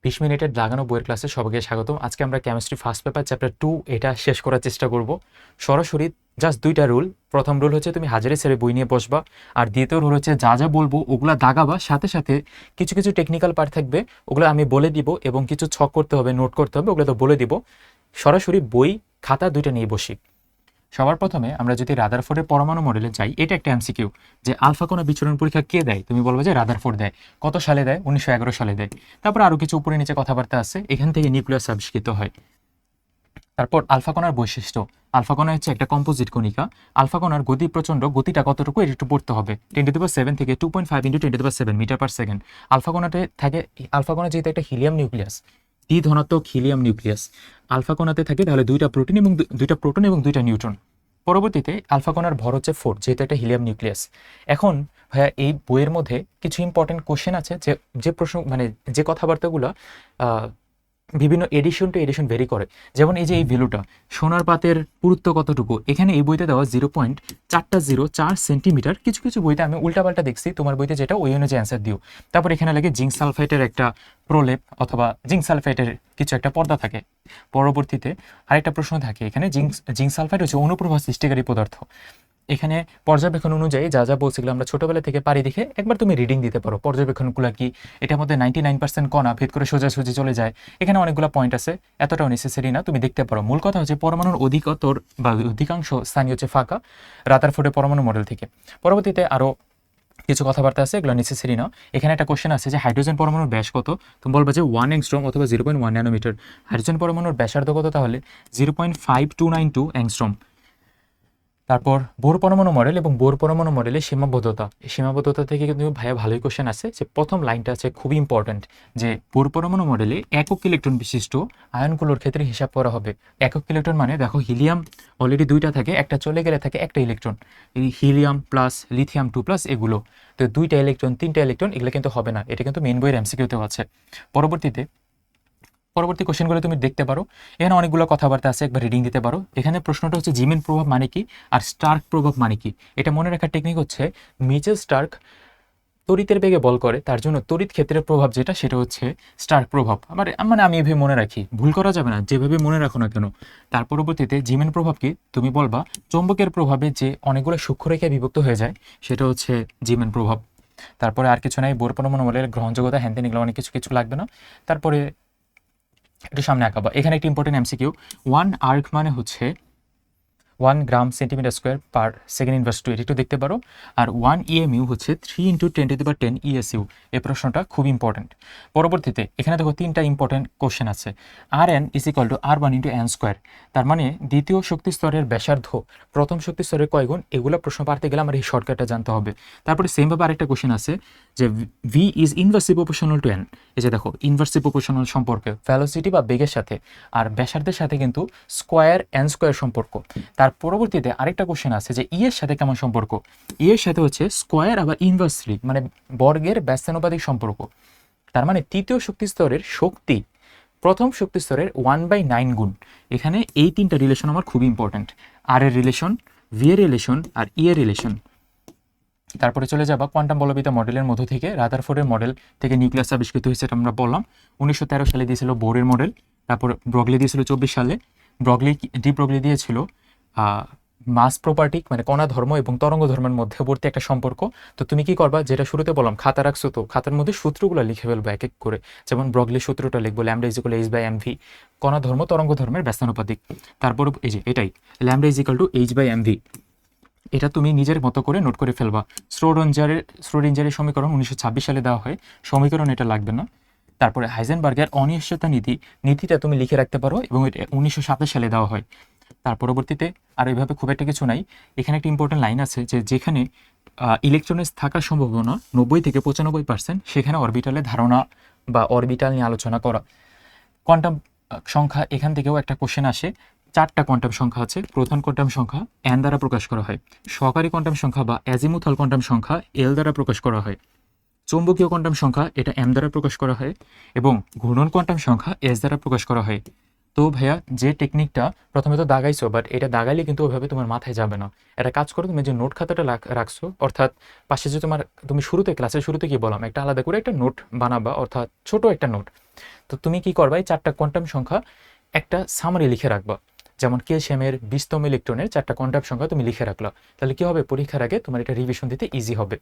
20 মিনিটের লাগানো বইয়ের ক্লাসে সবাইকে স্বাগতম। আজকে আমরা কেমিস্ট্রি ফার্স্ট পেপার চ্যাপ্টার 2 এটা শেষ করার চেষ্টা করব। সরাসরি জাস্ট দুইটা রুল। প্রথম রুল হচ্ছে তুমি হাজারে ছেড়ে বই নিয়ে বসবা, আর দ্বিতীয় রুল হচ্ছে যা যা বলবো ওগুলা দাগাবা, সাথে সাথে কিছু কিছু টেকনিক্যাল পার্ট থাকবে, ওগুলো আমি বলে দিব এবং কিছু ছক করতে হবে, নোট করতে হবে, ওগুলো তো বলে দিব। সরাসরি বই খাতা দুইটা নিয়ে বসি। সবার প্রথমে আমরা যদি রাদারফোর্ডের পরমাণু মডেলে যাই, এটা একটা এমসিকিউ যে আলফা কোণা বিচরণ পরীক্ষা কে দেয়, তুমি বলবে যে রাদারফোর্ড দেয়। কত সালে দেয়? 1911 সালে দেয়। তারপর আরও কিছু উপরে নিচে কথাবার্তা আছে, এখান থেকে নিউক্লিয়াস আবিষ্কৃত হয়। তারপর আলফা কণার বৈশিষ্ট্য। আলফা কণা হচ্ছে একটা কম্পোজিট কণিকা। আলফা কণার গতি প্রচণ্ড, গতিটা কতটুকু এটা একটু পড়তে হবে। 10⁻⁷ থেকে 2.5 × 10⁻⁷ মিটার পার সেকেন্ড। আলফা কণাতে থাকে, আলফা কণা যেহেতু একটা হিলিয়াম নিউক্লিয়াস, দ্বি ধনাত্মক হিলিয়াম নিউক্লিয়াস, আলফা কণাতে থাকে তাহলে দুইটা প্রোটন এবং দুইটা নিউট্রন। পরবর্তীতে আলফা কণার ভর হচ্ছে 4, যেহেতু একটা হিলিয়াম নিউক্লিয়াস। এখন ভাইয়া এই বইয়ের মধ্যে কিছু ইম্পর্টেন্ট কোশ্চেন আছে যে প্রশ্ন মানে যে কথাবার্তাগুলো বিভিন্ন এডিশন টু এডিশন ভেরি করে। যেমন এই যে এই ভ্যালুটা, সোনার পাতের পুরুত্ব কতটুকু, এখানে এই বইতে দেওয়া 0.404 সেন্টিমিটার। কিছু কিছু বইতে আমি উল্টাপাল্টা দেখছি, তোমার বইতে যেটা ওই অনুযায়ী অ্যান্সার দিও। তারপর এখানে লাগে জিঙ্ক সালফাইটের একটা প্রলেপ অথবা জিঙ্ক সালফাইটের কিছু একটা পর্দা থাকে। পরবর্তীতে আরেকটা প্রশ্ন থাকে, এখানে জিঙ্ক সালফাইট হচ্ছে অনুপ্রভা সৃষ্টিকারী পদার্থ। এখানে পর্যবেক্ষণ অনুযায়ী যা যা বলছিলাম আমরা ছোটবেলা থেকে পারি দেখে একবার তুমি রিডিং দিতে পারো পর্যবেক্ষণগুলো কি। এটার মধ্যে 99% কণা ভেদ করে সোজাসুজি চলে যায়। এখানে অনেকগুলো পয়েন্ট আছে, এতটাও নেসেসারি না, তুমি দেখতে পারো। মূল কথা হচ্ছে পরমাণুর অধিকাংশ স্থানীয় হচ্ছে ফাঁকা রাদারফোর্ডের পরমাণু মডেল থেকে। পরবর্তীতে আরও কিছু কথাবার্তা আছে, এগুলো নেসেসারি না। এখানে একটা কোশ্চেন আছে যে হাইড্রোজেন পরমাণুর ব্যাস কত, তুমি বলবে যে 1 অ্যাংস্ট্রম অথবা 0.1 ন্যানোমিটার। হাইড্রোজেন পরমাণুর ব্যাসার্ধ কত তাহলে? 0.5292 অ্যাংস্ট্রম। তারপর বোর পরমাণু মডেল এবং বোর পরমাণু মডেলের সীমাবদ্ধতা। এই সীমাবদ্ধতা থেকে কিন্তু ভাইয়া ভালোই কোশ্চেন আছে। যে প্রথম লাইনটা আছে খুবই ইম্পর্ট্যান্ট, যে বোর পরমাণু মডেলে একক ইলেকট্রন বিশিষ্ট আয়নগুলোর ক্ষেত্রে হিসাব করা হবে। একক ইলেকট্রন মানে দেখো হিলিয়াম অলরেডি দুইটা থাকে, একটা চলে গেলে থাকে একটা ইলেকট্রন। এই হিলিয়াম প্লাস লিথিয়াম 2+ এগুলো, তো দুইটা ইলেকট্রন তিনটা ইলেকট্রন এগুলো কিন্তু হবে না। এটা কিন্তু মেন বইয়ের এমসিকিউতেও আছে। পরবর্তী কোশ্চেনগুলো তুমি দেখতে পারো, এখানে অনেকগুলো কথাবার্তা আছে, একবার রিডিং দিতে পারো। এখানে প্রশ্নটা হচ্ছে জিমিন প্রভাব মানে কি আর স্টার্ক প্রভাব মানে কি। এটা মনে রাখার টেকনিক হচ্ছে মিচেল স্টার্ক তড়িতের বেগে বল করে, তার জন্য তড়িৎ ক্ষেত্রের প্রভাব যেটা সেটা হচ্ছে স্টার্ক প্রভাব। মানে আমি এভাবে মনে রাখি, ভুল করা যাবে না, যেভাবে মনে রাখো না কেন। তার পরবর্তীতে জিমিন প্রভাব কি, তুমি বলবা চৌম্বকের প্রভাবে যে অনেকগুলো সূক্ষ্মরেখায় বিভক্ত হয়ে যায় সেটা হচ্ছে জিমিন প্রভাব। তারপরে আর কিছু নাই, বোর পরমাণু মডেলের গ্রহণযোগ্যতা, হ্যান এগুলো অনেক কিছু লাগবে না। তারপরে একটু সামনে আঁকাবা। এখানে একটি ইম্পর্টেন্ট এমসিকিউ, 1 আর্ক মানে হচ্ছে 1 গ্রাম centimetre square per second inverse 2, এটা একটু দেখতে পারো। আর 1 EMU হচ্ছে 3 × 10⁻10 ESU। এই প্রশ্নটা খুব ইম্পর্টেন্ট। পরবর্তীতে এখানে দেখো তিনটা ইম্পর্টেন্ট কোশ্চেন আছে। RN = R1 × n²। তার মানে দ্বিতীয় শক্তি স্তরের ব্যাসার্ধ প্রথম শক্তি স্তরের কয় গুণ, এগুলো প্রশ্ন পারতে গেলে আমার এই শর্টকাটটা জানতে হবে। তারপরে সেমভাবে আরেকটা কোশ্চেন আছে যে V is inversely proportional to n। এই যে দেখো ইনভার্সলি প্রপোর্শনাল সম্পর্কে ভ্যালোসিটি বা বেগের সাথে আর ব্যাসার্ধের সাথে কিন্তু স্কোয়ার n² সম্পর্ক। তার পরবর্তীতে আরেকটা কোশ্চেন আছে যে ই এর সাথে কেমন সম্পর্ক। ই এর সাথে হচ্ছে স্কোয়ার আবার ইনভার্সলি মানে বর্গের ব্যস্তানুপাতিক সম্পর্ক। তার মানে তৃতীয় শক্তি স্তরের শক্তি প্রথম শক্তি স্তরের 1/9 গুণ। এখানে এই তিনটা রিলেশন আমার খুবই ইম্পর্ট্যান্ট, আর এর রিলেশন, ভি এর রিলেশন আর ই এর রিলেশন। তারপরে চলে যাবা কোয়ান্টাম বলবিদ্যা মডেলের মধ্য থেকে রাদারফোর্ডের মডেল থেকে নিউক্লিয়াস আবিষ্কৃত হয়েছে, এটা আমরা বললাম। 1913 সালে দিয়েছিল বোরের মডেল। তারপর ব্রগলি দিয়েছিল 24 সালে। ব্রগলি দিয়েছিল মাস প্রপার্টি মানে কণা ধর্ম এবং তরঙ্গ ধর্মের মধ্যবর্তী একটা সম্পর্ক। তো তুমি কি করবা, যেটা শুরুতে বললাম খাতা রাখছো, তো খাতার মধ্যে সূত্রগুলো লিখে ফেলবো এক এক করে। যেমন ব্রগলি সূত্রটা লিখবো λ = h/mv, কণা ধর্ম তরঙ্গ ধর্মের ব্যস্তানুপাতিক। তারপর এই যে এটাই λ = h/mv, এটা তুমি নিজের মতো করে নোট করে ফেলবা। শ্রোডিঞ্জারের সমীকরণ 1926 সালে দেওয়া হয়, সমীকরণ এটা লাগবে না। তারপরে হাইজেনবার্গের অনিশ্চয়তা নীতিটা তুমি লিখে রাখতে পারো এবং এটা 1927 সালে দেওয়া হয়। তার পরবর্তীতে আর এইভাবে খুব একটা কিছু নাই। এখানে একটা ইম্পর্টেন্ট লাইন আছে যে যেখানে ইলেকট্রনের থাকার সম্ভাবনা 90 থেকে 95%, সেখানে অরবিটালের ধারণা বা অরবিটাল নিয়ে আলোচনা করা। কোয়ান্টাম সংখ্যা, এখান থেকেও একটা কোশ্চেন আসে। 4টা কোয়ান্টাম সংখ্যা আছে। প্রধান কোয়ান্টাম সংখ্যা n দ্বারা প্রকাশ করা হয়, সহকারী কোয়ান্টাম সংখ্যা বা অ্যাজিমুথাল কোয়ান্টাম সংখ্যা l দ্বারা প্রকাশ করা হয়, চৌম্বকীয় কোয়ান্টাম সংখ্যা এটা m দ্বারা প্রকাশ করা হয় এবং ঘূর্ণন কোয়ান্টাম সংখ্যা s দ্বারা প্রকাশ করা হয়। তো ভাইয়া যে টেকনিকটা প্রথমে তো দাগাইছো, বাট এটা দাগাইলে কিন্তু ওইভাবে তোমার মাথায় যাবে না। এটা কাজ করো, তুমি যে নোট খাতাটা রাখছো, অর্থাৎ পাশে যে তুমি শুরুতে ক্লাসের শুরুতে কি বললাম, একটা আলাদা করে একটা নোট বানাবা, অর্থাৎ ছোট একটা নোট। তো তুমি কি করবা, এই 4টা কোয়ান্টাম সংখ্যা একটা সামারি লিখে রাখবা, যেমন ক্যালসিয়ামের 20তম ইলেকট্রনের 4টা কোয়ান্টাম সংখ্যা তুমি লিখে রাখলা। তাহলে কি হবে, পরীক্ষার আগে তোমার এটা রিভিশন দিতে ইজি হবে।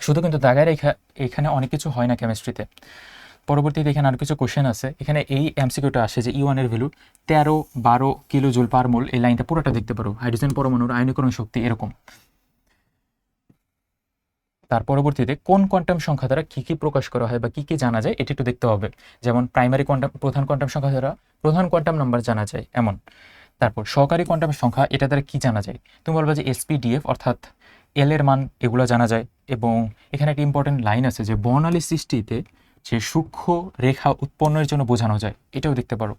শুধু কিন্তু দাগায় রেখা এখানে অনেক কিছু হয় না কেমিস্ট্রিতে। পরবর্তীতে এখানে আর কিছু কোশ্চেন আছে। এখানে এই এমসিকিউটা আসে যে E1 এর ভ্যালু 13-12 কিলো জুল পার মোল। এই লাইনটা পুরোটা দেখতে পারো, হাইড্রোজেন পরমাণুর আয়নীকরণ শক্তি এরকম। তার পরবর্তীতে কোন কোয়ান্টাম সংখ্যা দ্বারা কী কী প্রকাশ করা হয় বা কী কী জানা যায় এটি একটু দেখতে হবে। যেমন প্রাইমারি কোয়ান্টাম, প্রধান কোয়ান্টাম সংখ্যা দ্বারা প্রধান কোয়ান্টাম নাম্বার জানা যায় এমন। তারপর সহকারী কোয়ান্টাম সংখ্যা, এটা দ্বারা কী জানা যায়, তুমি বলবা যে SPDF অর্থাৎ এল এর মান, এগুলো জানা যায়। এবং এখানে একটা ইম্পর্টেন্ট লাইন আছে যে বর্ণালী সৃষ্টিতে যে সূক্ষ্ম রেখা উৎপন্নের জন্য বোঝানো যায়, এটাও দেখতে পারো।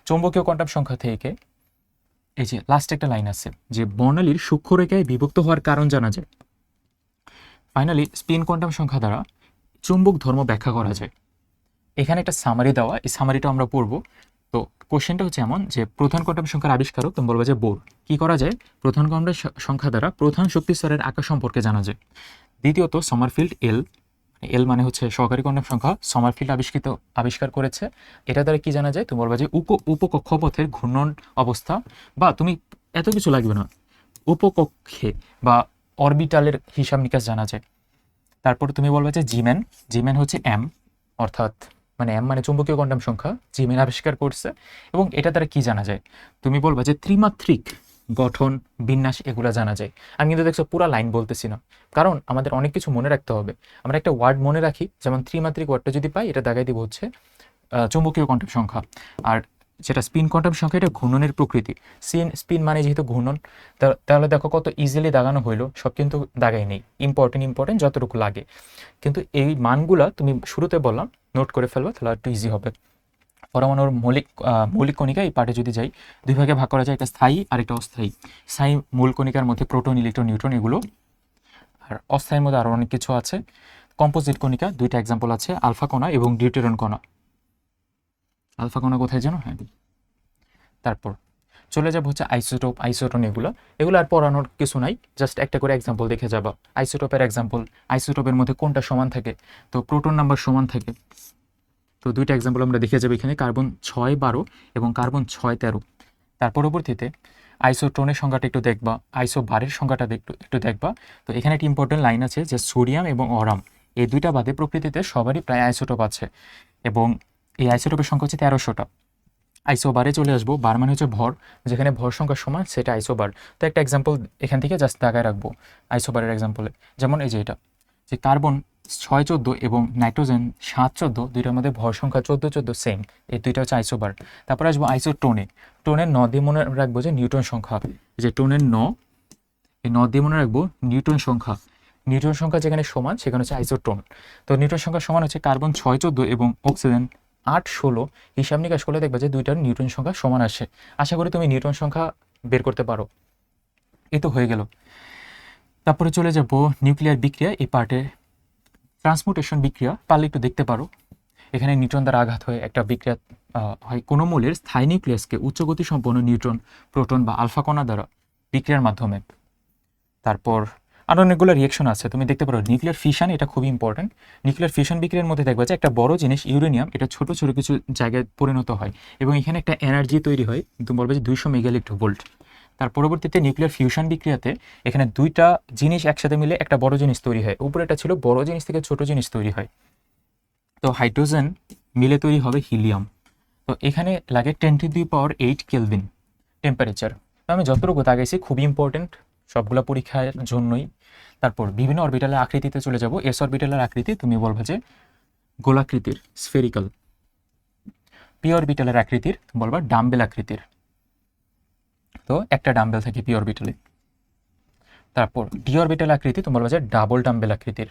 চৌম্বকীয় কোয়ান্টাম সংখ্যা থেকে এই যে লাস্ট একটা লাইন আছে যে বর্ণালীর সূক্ষ্ম রেখায় বিভক্ত হওয়ার কারণ জানা যায়। ফাইনালি স্পিন কোয়ান্টাম সংখ্যা দ্বারা চুম্বক ধর্ম ব্যাখ্যা করা যায়। এখানে একটা সামারি দেওয়া, এই সামারিটা আমরা পড়বো। তো কোশ্চেনটা হচ্ছে এমন যে প্রধান কোয়ান্টাম সংখ্যার আবিষ্কারক, তুমি বলবো যে বোর। কি করা যায়, প্রধান কোয়ান্টাম সংখ্যা দ্বারা প্রধান শক্তি স্তরের আকার সম্পর্কে জানা যায়। দ্বিতীয়ত সমারফিল্ড এল মানে হচ্ছে সহকারী কোয়ান্টাম সংখ্যা, সমারফিল্ড আবিষ্কার করেছে। এটা দ্বারা কি জানা যায়, তুমি বলবা যে উপকক্ষপথের ঘূর্ণন অবস্থা, বা তুমি এত কিছু লাগবে না, উপকক্ষে বা অরবিটালের হিসাব নিকাশ জানা যায়। তারপর তুমি বলবে যে জিম্যান হচ্ছে এম, অর্থাৎ মানে এম মানে চুম্বকীয় কোয়ান্টাম সংখ্যা, জিম্যান আবিষ্কার করছে। এবং এটা দ্বারা কি জানা যায়, তুমি বলবা যে ত্রিমাত্রিক গঠন, বিন্যাস এগুলো জানা যায়। আমি কিন্তু দেখছো পুরা লাইন বলতেছি না, কারণ আমাদের অনেক কিছু মনে রাখতে হবে। আমরা একটা ওয়ার্ড মনে রাখি, যেমন ত্রিমাত্রিক ওয়ার্ডটা যদি পাই, এটা দাগাই দিব হচ্ছে চুম্বকীয় কোয়ান্টাম সংখ্যা। আর যেটা স্পিন কোয়ান্টাম সংখ্যা, এটা ঘূর্ণনের প্রকৃতি। স্পিন মানে যেহেতু ঘূর্ণন, তাহলে দেখো কত ইজিলি দাগানো হইলো। সব কিন্তু দাগাই নেই, ইম্পর্টেন্ট যতটুকু লাগে। কিন্তু এই মানগুলা তুমি শুরুতে বললাম নোট করে ফেলবো, তাহলে একটু ইজি হবে। পরমাণুর মৌলিক কণিকা এই পার্টে যদি যাই, দুই ভাগে ভাগ করা যায়, একটা স্থায়ী আর একটা অস্থায়ী। স্থায়ী মূল কণিকার মধ্যে প্রোটন, ইলেকট্রন, নিউট্রন এগুলো। আর অস্থায়ীর মধ্যে আরও অনেক কিছু আছে। কম্পোজিট কণিকা দুইটা এক্সাম্পল আছে, আলফা কণা এবং ডিউটেরন কণা। আলফা কণা কোথায় যেন, হ্যাঁ। তারপর চলে যাবো হচ্ছে আইসোটোন এগুলো আর পড়ানোর কিছু নাই, জাস্ট একটা করে এক্সাম্পল দেখে যাবা। আইসোটোপের এক্সাম্পল, আইসোটোপের মধ্যে কোনটা সমান থাকে, তো প্রোটন নাম্বার সমান থাকে। তো দুইটা এক্সাম্পল আমরা দেখে যাবো এখানে, কার্বন 6-12 এবং কার্বন 6-13। তার পরবর্তীতে আইসোটোনের সংখ্যাটা একটু দেখবা, আইসোবারের সংখ্যাটা একটু দেখবা। তো এখানে একটি ইম্পর্টেন্ট লাইন আছে যে সোডিয়াম এবং অরাম এই দুইটা বাদে প্রকৃতিতে সবারই প্রায় আইসোটোপ আছে, এবং এই আইসোটোপের সংখ্যা হচ্ছে 1300টা। আইসোবারে চলে আসবো, বার মানে হচ্ছে ভর, যেখানে ভর সংখ্যা সমান সেটা আইসোবার। তো একটা এক্সাম্পল এখান থেকে জাস্ট দাগায় রাখবো আইসোবারের এক্সাম্পলে। যেমন এই যে এটা, যে কার্বন 6-14 এবং নাইট্রোজেন 7-14, দুইটার মধ্যে ভর সংখ্যা 14-14 সেম, এই দুইটা হচ্ছে আইসোবার। তারপর আসবো টোনের ন দিয়ে মনে রাখবো যে নিউটন সংখ্যা, যে টোনের এই দিয়ে মনে রাখবো নিউটন সংখ্যা যেখানে সমান সেখানে হচ্ছে আইসোটোন। তো নিউটন সংখ্যা সমান হচ্ছে কার্বন 6-14 এবং অক্সিজেন 8-16। হিসাব নিকাশ করলে দেখবে যে দুইটার নিউটন সংখ্যা সমান আসে। আশা করি তুমি নিউটন সংখ্যা বের করতে পারো। এই তো হয়ে গেল। তারপরে চলে যাব নিউক্লিয়ার বিক্রিয়া এই পার্টে। ট্রান্সমুটেশন বিক্রিয়া পারলে একটু দেখতে পারো। এখানে নিউট্রন দ্বারা আঘাত হয়ে একটা বিক্রিয়া হয় কোনো মৌলের স্থায়ী নিউক্লিয়াসকে উচ্চগতি সম্পন্ন নিউট্রন, প্রোটন বা আলফা কণা দ্বারা বিক্রিয়ার মাধ্যমে। তারপর আরও অনেকগুলো রিয়েকশন আছে, তুমি দেখতে পারো নিউক্লিয়ার ফিশন, এটা খুবই ইম্পর্টেন্ট। নিউক্লিয়ার ফিশন বিক্রিয়ার মধ্যে দেখবা যে একটা বড় জিনিস ইউরেনিয়াম, এটা ছোট ছোট কিছু জায়গায় পরিণত হয় এবং এখানে একটা এনার্জি তৈরি হয়, তুমি বলবে যে 200 মেগাইলেক্ট্রোভোল্ট। তার পরবর্তীতে নিউক্লিয়ার ফিউশন বিক্রিয়াতে এখানে দুইটা জিনিস একসাথে মিলে একটা বড় জিনিস তৈরি হয়। উপরে এটা ছিল বড় জিনিস থেকে ছোট জিনিস তৈরি হয়, তো হাইড্রোজেন মিলে তৈরি হবে হিলিয়াম। তো এখানে লাগে 10⁸ কেলভিন টেম্পারেচার। তো আমি যতটুকু তাকাইছি খুবই ইম্পর্টেন্ট সবগুলো পরীক্ষার জন্যই। তারপর বিভিন্ন অরবিটালের আকৃতিতে চলে যাব। এস অরবিটালের আকৃতি তুমি বলবে যে গোলাকৃতির, স্ফেরিক্যাল। পি অরবিটালের আকৃতির তুমি বলবা ডাম্বেল আকৃতির। তো একটা ডাম্বেল থাকে পি অরবিটালে। তারপর ডি অরবিটাল আকৃতি তুমি বলবা যে ডাবল ডাম্বেল আকৃতির।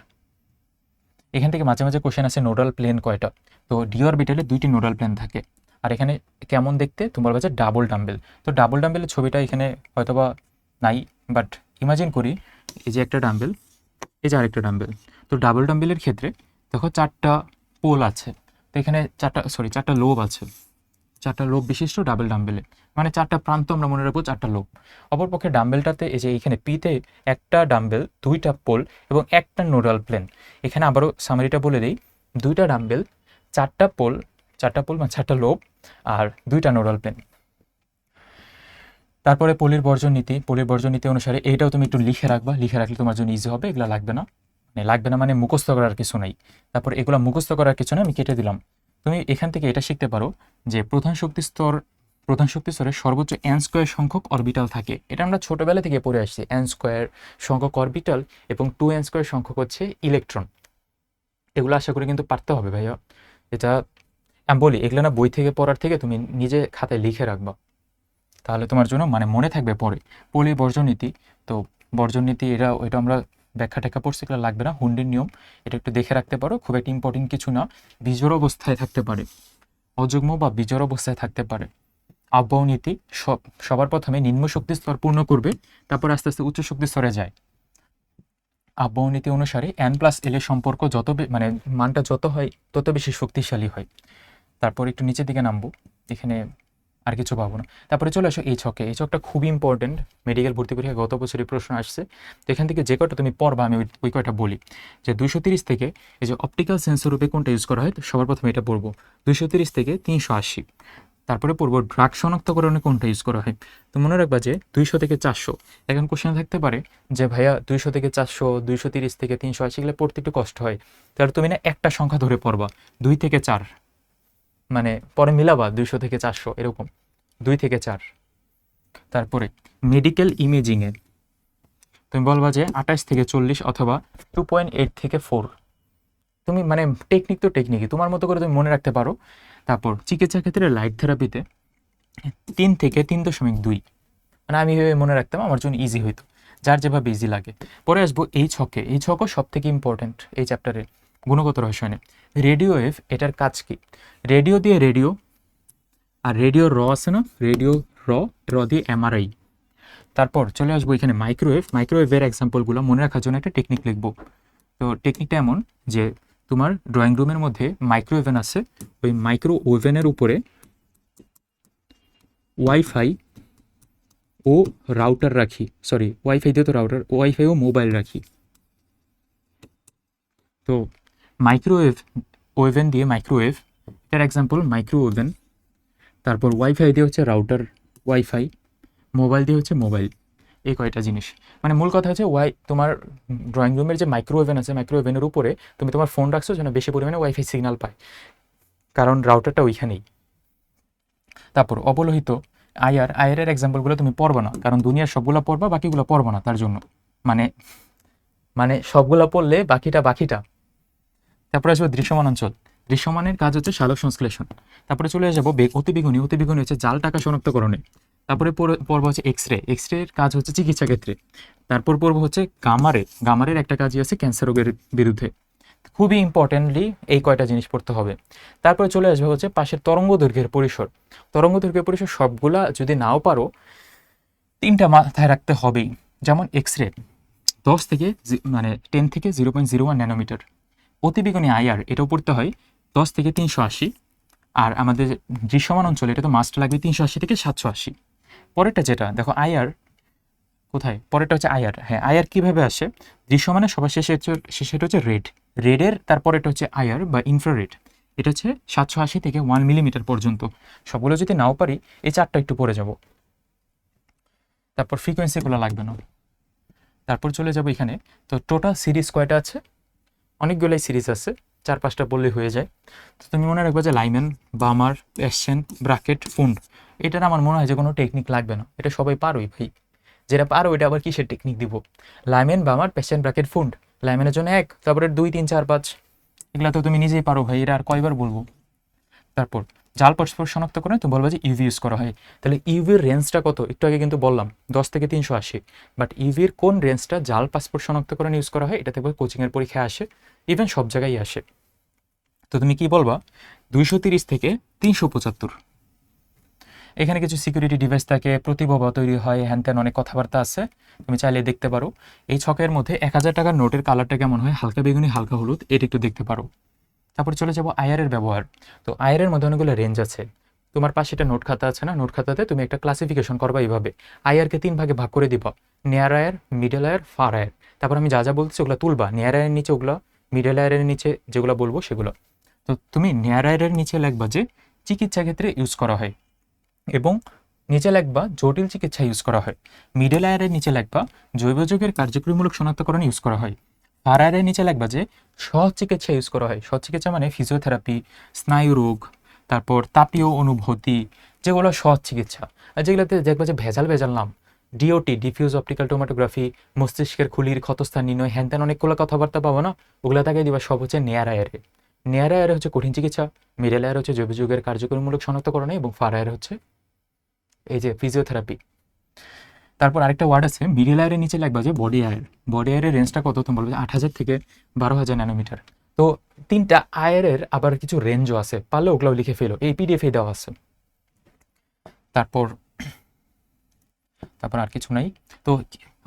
এখান থেকে মাঝে মাঝে কোশ্চেন আছে নোডাল প্লেন কয়টা, তো ডি অরবিটালে 2টি নোডাল প্লেন থাকে। আর এখানে কেমন দেখতে তুমি বলবা যে ডাবল ডাম্বেল। তো ডাবল ডাম্বেলের ছবিটা এখানে হয়তোবা নাই, বাট ইমাজিন করি এই যে একটা ডাম্বেল, এই যে আরেকটা ডাম্বেল। তো ডাবল ডাম্বেলের ক্ষেত্রে দেখো 4টা পোল আছে, তো এখানে 4টা লোব আছে, 4টা লোব বিশিষ্ট ডাবল ডাম্বেলে, মানে 4টা প্রান্ত আমরা মনে রাখবো 4টা লোব। অপরপক্ষে ডাম্বেলটাতে এই যে এখানে পিতে একটা ডাম্বেল, 2টা পোল এবং একটা নোডাল প্লেন। এখানে আবারও সামারিটা বলে দিই, 2টা ডাম্বেল, 4টা পোল, 4টা পোল মানে 4টা লোব আর 2টা নোডাল প্লেন। তারপরে পলির বর্জন নীতি অনুসারে এইটাও তুমি একটু লিখে রাখলে তোমার জন্য ইজি হবে। এগুলো লাগবে না মানে মুখস্থ করার কিছু নাই। তারপর এগুলো মুখস্থ করার কিছু না, আমি কেটে দিলাম। তুমি এখান থেকে এটা শিখতে পারো যে প্রধান শক্তি স্তরে সর্বোচ্চ n² সংখ্যক অরবিটাল থাকে। এটা আমরা ছোটবেলা থেকে পড়ে আসছি, n² সংখ্যক অরবিটাল এবং 2n² সংখ্যক হচ্ছে ইলেকট্রন। এগুলো আশা করি কিন্তু পারতে হবে ভাইয়া। এটা আমি বলি, এগুলো না বই থেকে পড়ার থেকে তুমি নিজে খাতায় লিখে রাখবা, তাহলে তোমার জন্য মানে মনে থাকবে পরে। পলি বর্জন নীতি, তো বর্জন নীতি এটা আমরা ব্যাখ্যা ট্যাখ্যা পড়ছি, এগুলো লাগবে না। হুন্ডির নিয়ম এটা একটু দেখে রাখতে পারো, খুব একটা ইম্পর্টেন্ট কিছু না। বিজোড় অবস্থায় থাকতে পারে, অযুগ্ম বা বিজোড় অবস্থায় থাকতে পারে। আবহাওয়া নীতি সবার প্রথমে নিম্ন শক্তি স্তর পূর্ণ করবে, তারপর আস্তে আস্তে উচ্চ শক্তি স্তরে যায়। আবহাওয়া নীতি অনুসারে n+l এর সম্পর্ক মানে মানটা যত হয় তত বেশি শক্তিশালী হয়। তারপর একটু নিচের দিকে নামবো, এখানে আর কিছু পাবো না। তারপরে চলে আসো এই ছকটা খুবই ইম্পর্টেন্ট, মেডিকেল ভর্তি পরীক্ষায় গত বছরই প্রশ্ন আসছে। তো এখান থেকে যে কয়টা তুমি পড়বা আমি ওই কয়টা বলি। যে 230 থেকে এই যে অপটিক্যাল সেন্সর রূপে কোনটা ইউজ করা হয়, তো সবার প্রথমে এটা পড়বো 230 থেকে 380। তারপরে পড়বো ড্রাগ শনাক্তকরণে কোনটা ইউজ করা হয়। তো মনে রাখবা যে 200 থেকে 400। এখন কোশ্চেন থাকতে পারে যে ভাইয়া 200 থেকে 400, 230 থেকে 380 এগুলো পড়তে একটু কষ্ট হয়, তাহলে তুমি না একটা সংখ্যা ধরে পড়বা 2 থেকে 4, মানে পরে মিলাবা 200 থেকে 400 এরকম 2 থেকে 4। তারপরে মেডিকেল ইমেজিংয়ে তুমি বলবা যে 28 থেকে 40 অথবা 2.8 থেকে 4। তুমি মানে টেকনিকই তোমার মতো করে তুমি মনে রাখতে পারো। তারপর চিকিৎসা ক্ষেত্রে লাইট থেরাপিতে 3 থেকে 3.2, মানে আমি এভাবে মনে রাখতাম, আমার জন্য ইজি হইতো, যার যেভাবে ইজি লাগে। পরে আসবো এই ছকও সব থেকে ইম্পর্টেন্ট এই চ্যাপ্টারের গুণগত রসায়নে। রেডিও ওয়েভ, এটার কাজ কি? রেডিও দিয়ে রেডিও, আর রেডিও র আছে না, রেডিও র দিয়ে এমআরআই। তারপর চলে আসবো এখানে মাইক্রোওয়েভের এক্সাম্পলগুলো মনে রাখার জন্য একটা টেকনিক লিখবো। তো টেকনিকটা এমন যে তোমার ড্রয়িং রুমের মধ্যে মাইক্রোওভেন আছে, ওই মাইক্রো ওভেনের উপরে ওয়াইফাই ও রাউটার রাখি, ওয়াইফাই দিয়ে তো রাউটার, ওয়াইফাই ও মোবাইল রাখি। তো ওভেন দিয়ে মাইক্রোওয়েভ, এটার এক্সাম্পল মাইক্রো ওভেন। তারপর ওয়াইফাই দিয়ে হচ্ছে রাউটার ওয়াইফাই, মোবাইল দিয়ে হচ্ছে মোবাইল। এই কয়টা জিনিস, মানে মূল কথা হচ্ছে তোমার ড্রয়িং রুমের যে মাইক্রোওভেন আছে, মাইক্রোওভেনের উপরে তুমি তোমার ফোন রাখছো যেন বেশি পরিমাণে ওয়াইফাই সিগন্যাল পায়, কারণ রাউটারটা ওইখানেই। তারপর অবলোহিত আয়ারের এক্সাম্পলগুলো তুমি পড়বা না, কারণ দুনিয়ার সবগুলো পড়বা, বাকিগুলো পড়বা না, তার জন্য মানে সবগুলো পড়লে বাকিটা। তারপরে আসবে দৃশ্যমান অঞ্চল। দৃশ্যমানের কাজ হচ্ছে সালোক সংশ্লেষণ। তারপরে চলে যাবো অতিবেগুনি হচ্ছে জাল টাকা শনাক্তকরণে। তারপরে পর্ব হচ্ছে এক্সরের কাজ হচ্ছে চিকিৎসা ক্ষেত্রে। তারপর পর্ব হচ্ছে গামারের একটা কাজই আছে ক্যান্সার রোগের বিরুদ্ধে। খুবই ইম্পর্টেন্টলি এই কয়টা জিনিস পড়তে হবে। তারপরে চলে আসবে হচ্ছে পাশের তরঙ্গ দৈর্ঘ্যের পরিসর সবগুলা যদি নাও পারো 3টা মাথায় রাখতে হবেই। যেমন এক্সরে 10 থেকে 0.01 ন্যানোমিটার। অতিবেগুনি আইআর এটাও পড়তে হয় 10 থেকে 380। আর আমাদের দৃশ্যমান অঞ্চল এটা তো মাস্ট লাগবে 380 থেকে 780। পরেরটা যেটা দেখো আইআর কোথায়, পরেরটা হচ্ছে আইআর। হ্যাঁ, আইআর কীভাবে আসে? দৃশ্যমানের সবার শেষে হচ্ছে রেডের, তারপরেটা হচ্ছে আইআর বা ইনফ্রারেড। এটা হচ্ছে 780 থেকে 1 মিলিমিটার পর্যন্ত। সবগুলো যদি নাও পারি এই 4টা একটু পড়ে যাব। তারপর ফ্রিকোয়েন্সিগুলো লাগবে না। তারপর চলে যাব এখানে। তো টোটাল সিরিজ কয়টা আছে? অনেকগুলোই সিরিজ আছে, 4-5টা বললেই হয়ে যায়। তো তুমি মনে রাখবে যে লাইম্যান, বামার, পেশেন্ট, ব্রাকেট, ফুন্ড, এটার আমার মনে হয় যে কোনো টেকনিক লাগবে না, এটা সবাই পারোই ভাই। যেটা পারো এটা আবার কিসের টেকনিক দিব? Lyman, Balmer, Paschen, Brackett, Pfund. লাইম্যানের জন্য 1, তারপরে 2, 3, 4, 5, এগুলো তো তুমি নিজেই পারো ভাই, এটা আর কয়বার বলবো। তারপর জাল পাসপোর্ট শনাক্ত করে তুমি বলবা যে ইউভি ইউজ করা হয়। তাহলে ইউভির রেঞ্জটা কত? একটু আগে কিন্তু বললাম 10 থেকে 380, বাট ইউভির কোন রেঞ্জটা জাল পাসপোর্ট শনাক্তকরণ ইউজ করা হয় এটা দেখবে কোচিংয়ের পরীক্ষায় আসে, ইভেন সব জায়গায় আসে। তো তুমি কি বলবা? 230 থেকে 375। এখানে কিছু সিকিউরিটি ডিভাইস থাকে, প্রতিভবা তৈরি হয়, হ্যান ত্যান অনেক কথাবার্তা আছে, তুমি চাইলে দেখতে পারো। এই ছকের মধ্যে 1000 টাকার নোটের কালারটা কেমন হয়, হালকা বেগুনি হালকা হলুদ, এটা একটু দেখতে পারো। তারপরে চলে যাবো আইআরের ব্যবহার। তো আইআরের মধ্যে অনেকগুলো রেঞ্জ আছে। তোমার পাশে একটা নোট খাতা আছে না, নোট খাতাতে তুমি একটা ক্লাসিফিকেশন করবা এইভাবে। আইআরকে 3 ভাগে ভাগ করে দিবা, নিয়ার আয়ার, মিডল আয়ার, ফার আয়ার। তারপর আমি যা বলছি ওগুলো তুলবা, নিয়ার আয়ারের নিচে ওগুলো, মিডল আয়ারের নিচে যেগুলো বলবো সেগুলো। তো তুমি নেয়ার আয়ের নিচে লিখবা যে চিকিৎসা ক্ষেত্রে ইউজ করা হয়, এবং নিচে লিখবা জটিল চিকিৎসা ইউজ করা হয়। মিডল আয়ারের নিচে লিখবা জৈব যৌগের কার্যকরীমূলক শনাক্তকরণ ইউজ করা হয়। ফার আয়ারের নিচে লিখবা যে সহজ চিকিৎসা ইউজ করা হয়। সহজ চিকিৎসা মানে ফিজিওথেরাপি, স্নায়ু রোগ, তারপর তাপীয় অনুভূতি, যেগুলো সহজ চিকিৎসা। আর যেগুলোতে দেখবা যে ভেজাল ভেজাল নাম, ডিওটি, ডিফিউজ অপটিক্যাল টোমাটোগ্রাফি, মস্তিষ্কের খুলির ক্ষতস্থান নির্ণয়, হ্যান ত্যান অনেকগুলো কথাবার্তা পাবো না, ওগুলো তাকে দিবা সব হচ্ছে নেয়ার আয়ারে। নেয়ার আয়ারে হচ্ছে কঠিন চিকিৎসা, মিডল আয়ার হচ্ছে জৈব যৌগের কার্যকরীমূলক শনাক্তকরণে, এবং ফার আয়ার হচ্ছে এই যে ফিজিওথেরাপি। তারপর আরেকটা ওয়ার্ড আছে মিডল আয়ারের নিচে লাগবে যে বডি আয়ার। বডি আয়ারের রেঞ্জটা কত তুমি বলবে 8,000 থেকে 12,000 ন্যানোমিটার। তো তিনটা আয়ারের আবার কিছু রেঞ্জও আছে, পারলে ওগুলোও লিখে ফেলো, এই পিডিএফে দেওয়া আছে। তারপর তারপর আর কিছু নাই। তো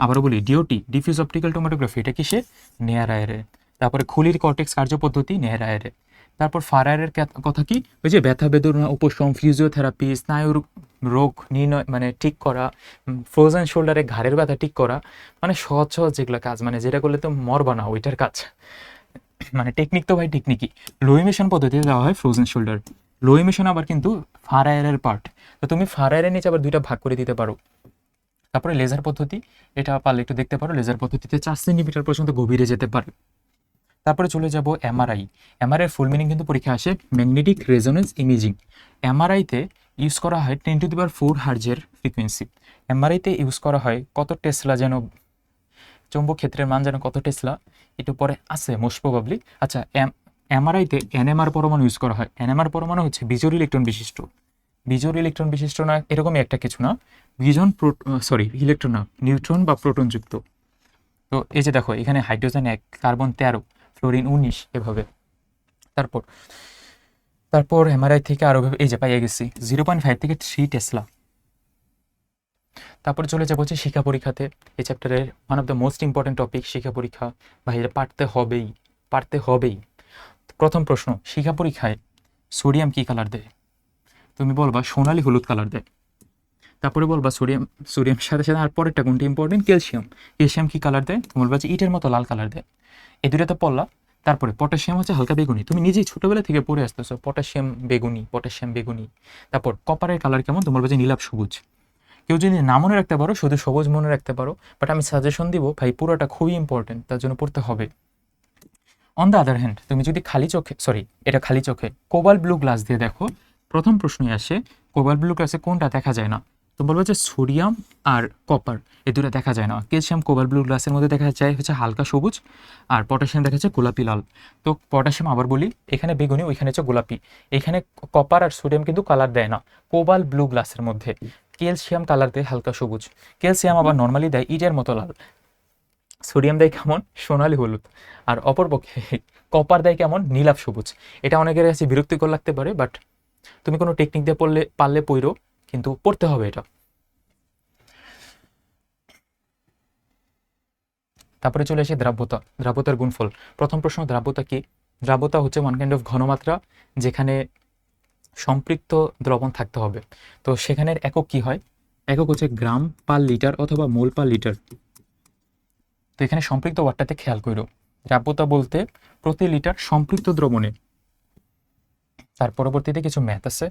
আবারও বলি, ডিওটি, ডিফিউজ অপটিক্যাল টোমাটোগ্রাফি, এটা কিসে? নেয়ার আয়ারে। তারপরে খুলির কর্টেক্স কার্যপদ্ধতি নেয়ার আয়ারে। তারপর ফার আয়ারের কথা কি? ওই যে ব্যথা বেদনা উপশম, ফিজিওথেরাপি, স্নায়ুর রোগ নির্ণয় মানে ঠিক করা, ফ্রোজেন শোল্ডারে ঘাড়ের ব্যথা ঠিক করা, মানে সহজ সহজ যেগুলো কাজ, মানে যেটা করলে তো মরবা না ওইটার কাজ। মানে টেকনিক তো ভাই টেকনিকই। লো ইমিশন পদ্ধতিতে দেওয়া হয় ফ্রোজেন শোল্ডার। লো ইমিশন আবার কিন্তু ফার আয়ারের পার্ট। তো তুমি ফার আয়ারের নিচে আবার দুইটা ভাগ করে দিতে পারো। তারপরে লেজার পদ্ধতি, এটা পারলে একটু দেখতে পারো। লেজার পদ্ধতিতে 4 সেন্টিমিটার পর্যন্ত গভীরে যেতে পারে। তারপরে চলে যাব এমআরআই। এমআরআই ফুল মিনিং কিন্তু পরীক্ষা আসে, ম্যাগনেটিক রেজোনেন্স ইমেজিং। এমআরআইতে ইউজ করা হয় 10⁴ হার্জের ফ্রিকোয়েন্সি। এমআরআইতে ইউজ করা হয় কত টেসলা যেন, চৌম্বক ক্ষেত্রের মান যেন কত টেসলা, একটু পরে আছে মোস্ট প্রবাবলি। আচ্ছা, এমআরআইতে এনএমআর পরমাণু ইউজ করা হয়। এনএমআর পরমাণু হচ্ছে বিজোড় ইলেকট্রন বিশিষ্ট। বিজোড় ইলেকট্রন বিশিষ্ট না, এরকমই একটা কিছু না, ইলেকট্রন না, নিউট্রন বা প্রোটনযুক্ত। তো এই যে দেখো এখানে হাইড্রোজেন 1, কার্বন 13, ফ্লোরিন 19, এভাবে। তারপর তারপর এমআরআই থেকে আরো এই যে পাইয়ে গেছি 0.5 থেকে 3 টেসলা। তারপর চলে যাবো হচ্ছে শিক্ষা পরীক্ষাতে। এই চ্যাপ্টারের one of the most important topic শিক্ষা পরীক্ষা। ভাই এটা পারতে হবেই। প্রথম প্রশ্ন, শিক্ষা পরীক্ষায় সোডিয়াম কি কালার দেয়? তুমি বলবা সোনালি হলুদ কালার দেয়। তারপরে বলবা সোডিয়াম সাথে সাথে আর পরেরটা কোনটি ইম্পর্টেন্ট, ক্যালসিয়াম কি কালার দেয়? তুমি বলবা যে ইটের মতো লাল কালার দেয়। এই দুটো তো পড়লা। তারপরে পটাশিয়াম হচ্ছে হালকা বেগুনি, তুমি নিজেই ছোটবেলা থেকে পড়ে আসতেছো পটাশিয়াম বেগুনি। তারপর কপারের কালার কেমন? তুমি বলবা যে নীলাভ সবুজ। কেউ যদি না মনে রাখতে পারো, শুধু সবুজ মনে রাখতে পারো, বাট আমি সাজেশন দিব ভাই পুরোটা খুবই ইম্পর্টেন্ট, তার জন্য পড়তে হবে। অন দ্য আদার হ্যান্ড, তুমি যদি খালি চোখে কোবাল্ট ব্লু গ্লাস দিয়ে দেখো, প্রথম প্রশ্নই আসে কোবাল্ট ব্লু গ্লাসে কোনটা দেখা যায় না? তো বলবো যে সোডিয়াম আর কপার, এই দুটো দেখা যায় না। ক্যালসিয়াম কোবাল্ট ব্লু গ্লাসের মধ্যে দেখা যায় হচ্ছে হালকা সবুজ, আর পটাশিয়াম দেখা যাচ্ছে গোলাপি লাল। তো পটাশিয়াম আবার বলি, এখানে বেগুনি, ওইখানে হচ্ছে গোলাপি। এখানে কপার আর সোডিয়াম কিন্তু কালার দেয় না কোবাল্ট ব্লু গ্লাসের মধ্যে। ক্যালসিয়াম কালার দেয় হালকা সবুজ। ক্যালসিয়াম আবার নর্মালি দেয় ইটের মতো লাল। সোডিয়াম দেয় কেমন? সোনালি হলুদ। আর অপরপক্ষে কপার দেয় কেমন? নীলাভ সবুজ। এটা অনেকের কাছে বিরক্তিকর লাগতে পারে, বাট তুমি কোনো টেকনিক দিয়ে পারলে পড়ো, কিন্তু পড়তে হবে এটা। তারপরে চলে আসে দ্রাব্যতার গুণফল। প্রথম প্রশ্ন, দ্রাব্যতা কি? দ্রাব্যতা হচ্ছে ওয়ান কাইন্ড অফ ঘনমাত্রা, যেখানে সম্পৃক্ত দ্রবণ থাকতে হবে। তো সেখানের একক কি হয়? একক হচ্ছে গ্রাম পার লিটার অথবা মোল পার লিটার। তো এখানে সম্পৃক্ত ওয়ার্ডটাতে খেয়াল করো, দ্রাব্যতা বলতে প্রতি লিটার সম্পৃক্ত দ্রবণে। তার পরবর্তীতে কিছু ম্যাথ আছে।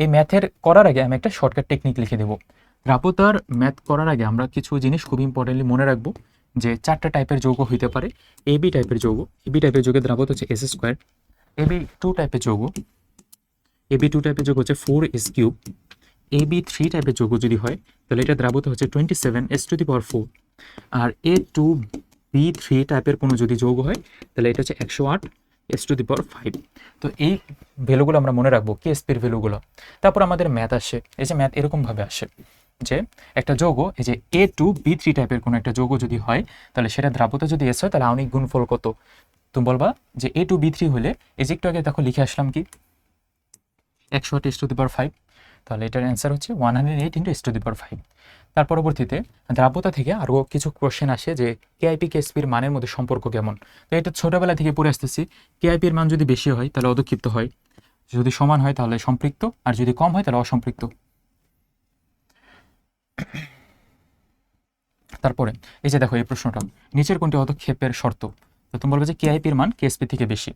এই ম্যাথের করার আগে আমি একটা শর্টকাট টেকনিক লিখে দেবো। দ্রাব্যতার ম্যাথ করার আগে আমরা কিছু জিনিস খুব ইম্পর্টেন্টলি মনে রাখবো, যে 4টা টাইপের যৌগ হইতে পারে। এবি টাইপের যৌগের দ্রাব্যতা হচ্ছে S²। এবি টু টাইপের যৌগ হচ্ছে 4S³। AB3 টাইপের যৌগ যদি হয়, তাহলে এটা দ্রাব্যতা হচ্ছে 27S⁴। আর A2B3 টাইপের কোনো যদি যৌগ হয়, তাহলে এটা হচ্ছে 108S⁵। তো এই ভ্যালুগুলো আমরা মনে রাখবো, কেএসপির ভ্যালুগুলো। তারপর আমাদের ম্যাথ আসে, এই যে ম্যাথ এরকমভাবে আসে যে একটা যৌগ, এই যে A2B3 টাইপের কোনো একটা যৌগ যদি হয়, তাহলে সেটা দ্রাব্যতা যদি S হয়, তাহলে আণবিক গুণফল কত? তুমি বলবা যে A2B3 হলে, এই যে একটু আগে দেখো লিখে আসলাম কি 108S⁵। তাহলে এটার অ্যান্সার হচ্ছে 108 × S⁵। তার পরবর্তীতে দ্রাব্যতা থেকে আরও কিছু কোশ্চেন আসে যে কেআইপি কেএসপির মানের মধ্যে সম্পর্ক কেমন। তো এটা ছোটোবেলা থেকে পড়ে আসতেছি। কেআইপির মান যদি বেশি হয় তাহলে অদক্ষিপ্ত হয়, যদি সমান হয় তাহলে সম্পৃক্ত, আর যদি কম হয় তাহলে অসম্পৃক্ত। তারপরে এই যে দেখো এই প্রশ্নটা, নিচের কোনটি অদক্ষেপের শর্ত? তো তুমি বলবে যে কেআইপির মান কেএসপি থেকে বেশি।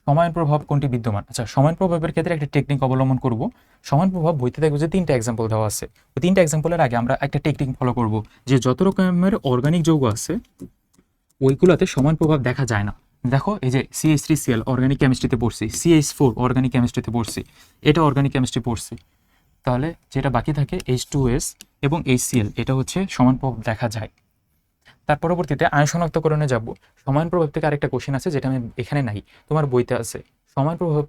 সমায়ন প্রভাব কোনটি বিদ্যমান? আচ্ছা, সমায়ন প্রভাবের ক্ষেত্রে একটা টেকনিক অবলম্বন করব। সমায়ন প্রভাব বইতে দেখবো যে 3টা এক্সাম্পল দেওয়া আছে। ওই 3টা এক্সাম্পলের আগে আমরা একটা টেকনিক ফলো করব, যে যত রকমের অর্গানিক যৌগ আছে ওইগুলোতে সমান প্রভাব দেখা যায় না। দেখো, এই যে CH3Cl অর্গানিক কেমিস্ট্রিতে পড়ছি, CH4 অর্গানিক কেমিস্ট্রিতে পড়ছি, এটা অর্গানিক কেমিস্ট্রি পড়ছি। তাহলে যেটা বাকি থাকে H2S এবং HCl, এটা হচ্ছে সমান প্রভাব দেখা যায়। তার পরবর্তীতে আয়ন শনাক্তকরণে যাব। সমান প্রভাব থেকে আরেকটা কোশ্চেন আছে যেটা আমি এখানে নাই, তোমার বইতে আছে। সমান প্রভাব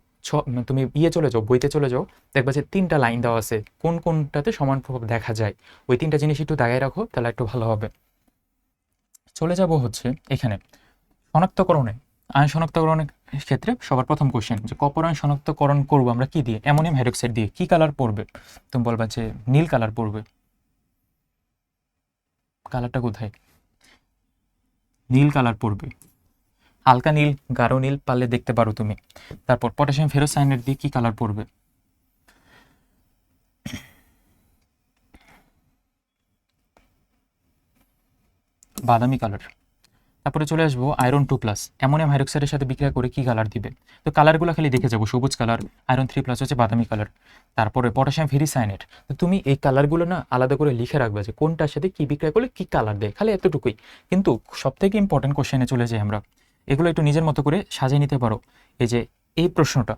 তুমি চলে যাও, বইতে চলে যাও, দেখবা যে 3টা লাইন দেওয়া আছে কোন কোনটাতে সমান প্রভাব দেখা যায়। ওই 3টা জিনিস একটু দাগায় রাখো, তাহলে একটু ভালো হবে। চলে যাব হচ্ছে এখানে শনাক্তকরণে। আয়ন শনাক্তকরণের ক্ষেত্রে সবার প্রথম কোশ্চেন, যে কপার আয়ন শনাক্তকরণ করবো আমরা কি দিয়ে? অ্যামোনিয়াম হাইড্রোক্সাইড দিয়ে। কি কালার পড়বে? তুমি বলবা যে নীল কালার পড়বে। কালারটা কোথায়? নীল কালার পড়বে, হালকা নীল, গাঢ় নীল পারলে দেখতে পারো তুমি। তারপর পটাশিয়াম ফেরোসায়ানেট দিয়ে কি কালার পড়বে? বাদামি কালার। তারপরে চলে আসবো আয়রন 2+, অ্যামোনিয়াম হাইড্রোক্সাইডের সাথে বিক্রিয়া করে কি কালার দিবে? তো কালারগুলো খালি দেখে যাবো, সবুজ কালার, আয়রন 3+ হচ্ছে বাদামি কালার। তারপরে পটাশিয়াম ফেরিসায়ানেট, তো তুমি এই কালারগুলো না আলাদা করে লিখে রাখবে যে কোনটার সাথে কি বিক্রিয়া করলে কি কালার দেয়, খালি এতটুকুই। কিন্তু সবথেকে ইম্পর্টেন্ট কোশ্চেনে চলে যাই আমরা, এগুলো একটু নিজের মতো করে সাজিয়ে নিতে পারো। এই যে এই প্রশ্নটা,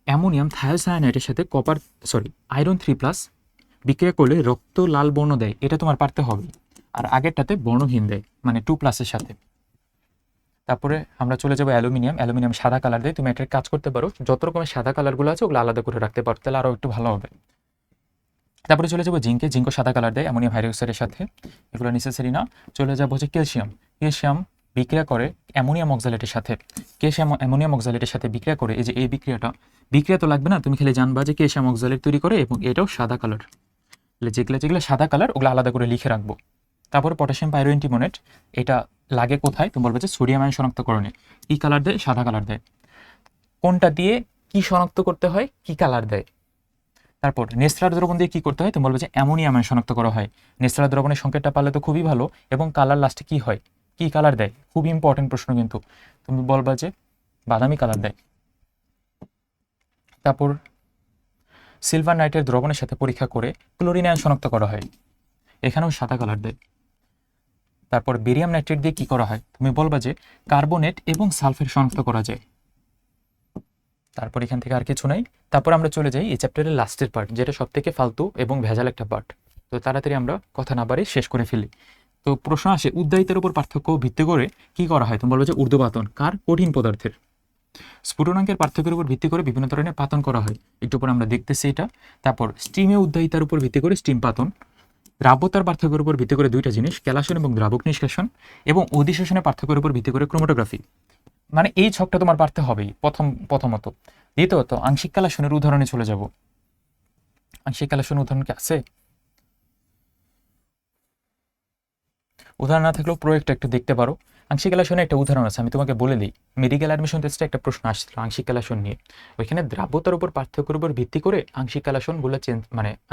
অ্যামোনিয়াম থায়োসায়ানাইটের সাথে আয়রন 3+ বিক্রিয়া করলে রক্ত লাল বর্ণ দেয়, এটা তোমার পারতে হবে। আর আগেরটাতে বর্ণহীন দেয়, মানে 2+এর সাথে। তারপরে আমরা চলে যাবো অ্যালুমিনিয়াম সাদা কালার দেয়। তুমি একটা কাজ করতে পারো, যত রকমের সাদা কালারগুলো আছে ওগুলো আলাদা করে রাখতে পারো, তাহলে আরও একটু ভালো হবে। তারপরে চলে যাবো জিঙ্কও সাদা কালার দেয় অ্যামোনিয়াম হাইড্রোক্সাইডের সাথে, এগুলো নেসেসারি না। চলে যাবো হচ্ছে ক্যালসিয়াম বিক্রিয়া করে অ্যামোনিয়াম অক্সালেটের সাথে। অ্যামোনিয়াম অক্সালেটের সাথে বিক্রিয়া করে, এই যে এই বিক্রিয়া তো লাগবে না, তুমি খালি জানবা যে ক্যালসিয়াম অক্সালেট তৈরি করে এবং এটাও সাদা কালার। যেগুলো সাদা কালার ওগুলো আলাদা করে লিখে রাখবো। তারপরে পটাশিয়াম পাইরোঅ্যান্টিমোনেট, এটা লাগে কোথায়? তুমি বলবে যে সোডিয়াম আয়ন শনাক্তকরণে। কি কালার দেয়? সাদা কালার দেয়। কোনটা দিয়ে কি শনাক্ত করতে হয়? কি কালার দেয়? তারপর নেস্ট্রার দ্রবণ দিয়ে কি করতে হয়? তুমি বলবে যে অ্যামোনিয়াম আয়ন শনাক্ত করা হয়। নেস্ট্রার দ্রবণের সংকেতটা পারলে তো খুবই ভালো। এবং কালার লাস্টে কি হয়? কি কালার দেয়? খুব ইম্পর্টেন্ট প্রশ্ন কিন্তু। তুমি বলবা যে বাদামি কালার দেয়। তারপর সিলভার নাইট্রেট দ্রবণের সাথে পরীক্ষা করে ক্লোরিন আয়ন শনাক্ত করা হয়, এখানেও সাদা কালার দেয়। তারপর বেরিয়াম নাইট্রেট দিয়ে কি করা হয়? তুমি বলবা যে কার্বনেট এবং সালফেট শনাক্ত করা যায়। তারপর এখান থেকে আর কিছু নাই। তারপর আমরা চলে যাই এই চ্যাপ্টারের লাস্টের পার্ট, যেটা সব থেকে ফালতু এবং ভেজাল একটা পার্ট। তো তাড়াতাড়ি আমরা কথা না বাড়ি শেষ করে ফেলি। তো প্রশ্ন আসে, উদ্দায়িতের উপর পার্থক্য ভিত্তি করে কি করা হয়? তুমি বলবো যে ঊর্ধ্বপাতন। কার? কঠিন পদার্থের। স্ফুটনাঙ্কের পার্থক্যের উপর ভিত্তি করে বিভিন্ন ধরনের পাতন করা হয়, একটু পর আমরা দেখতেছি এটা। তারপর স্টিমে উদ্দায়িতার উপর ভিত্তি করে স্টিম পাতন। দ্রাব্যতার পার্থক্যের উপর ভিত্তি করে দুইটা জিনিস, ক্যালাসন এবং দ্রাবক নিষ্কাশন। এবং অধিশোষণের পার্থক্যের উপর ভিত্তি করে ক্রোমাটোগ্রাফি। মানে এই ছকটা তোমার পারতে হবেই প্রথমত। দ্বিতীয়ত আংশিক ক্যালাসনের উদাহরণে চলে যাব। আংশিক ক্যালাসনের উদাহরণ কি আছে? উদাহরণ না থাকলেও প্রয়োগটা একটু দেখতে পারো। আংশিক ক্যালাসনের একটা উদাহরণ আছে, আমি তোমাকে বলে দিই। মেডিকেল অ্যাডমিশন টেস্টে একটা প্রশ্ন আসছিল আংশিক ক্যালাসন নিয়ে। ওইখানে দ্রাব্যতার উপর পার্থক্যের উপর ভিত্তি করে আংশিক ক্যালাসনগুলো